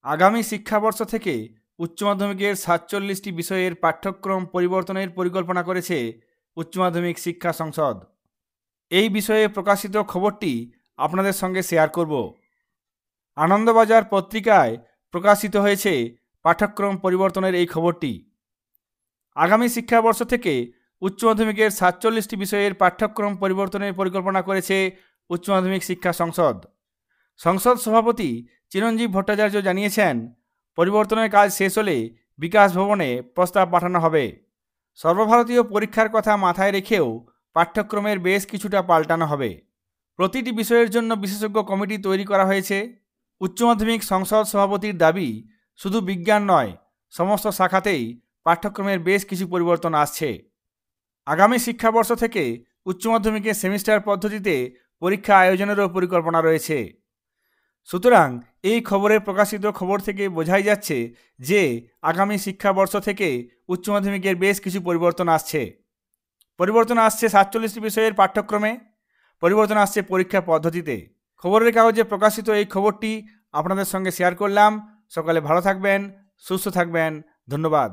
আগামী শিক্ষাবর্ষ থেকে উচ্চ মাধ্যমিকের ৪৭টি বিষয়ের পাঠ্যক্রম পরিবর্তনের পরিকল্পনা করেছে উচ্চ মাধ্যমিক শিক্ষা সংসদ। এই বিষয়ে প্রকাশিত খবরটি আপনাদের সঙ্গে শেয়ার করব। আনন্দবাজার পত্রিকায় প্রকাশিত হয়েছে পাঠ্যক্রম পরিবর্তনের এই খবরটি। আগামী শিক্ষাবর্ষ থেকে উচ্চ মাধ্যমিকের ৪৭টি বিষয়ের পাঠ্যক্রম পরিবর্তনের পরিকল্পনা করেছে উচ্চ মাধ্যমিক শিক্ষা সংসদ। সংসদ সভাপতি চিরঞ্জীব ভট্টাচার্য জানিয়েছেন, পরিবর্তনের কাজ শেষ হলে বিকাশ ভবনে প্রস্তাব পাঠানো হবে। সর্বভারতীয় পরীক্ষার কথা মাথায় রেখেও পাঠ্যক্রমের বেশ কিছুটা পাল্টানো হবে। প্রতিটি বিষয়ের জন্য বিশেষজ্ঞ কমিটি তৈরি করা হয়েছে। উচ্চ মাধ্যমিক সংসদ সভাপতির দাবি, শুধু বিজ্ঞান নয়, সমস্ত শাখাতেই পাঠ্যক্রমের বেশ কিছু পরিবর্তন আসছে। আগামী শিক্ষাবর্ষ থেকে উচ্চ মাধ্যমিকের সেমিস্টার পদ্ধতিতে পরীক্ষা আয়োজনেরও পরিকল্পনা রয়েছে। সুতরাং এই খবরের প্রকাশিত খবর থেকে বোঝাই যাচ্ছে যে আগামী শিক্ষাবর্ষ থেকে উচ্চ মাধ্যমিকের বেশ কিছু পরিবর্তন আসছে। পরিবর্তন আসছে ৪৭টি বিষয়ের পাঠ্যক্রমে, পরিবর্তন আসছে পরীক্ষা পদ্ধতিতে। খবরের কাগজে প্রকাশিত এই খবরটি আপনাদের সঙ্গে শেয়ার করলাম। সকালে ভালো থাকবেন, সুস্থ থাকবেন। ধন্যবাদ।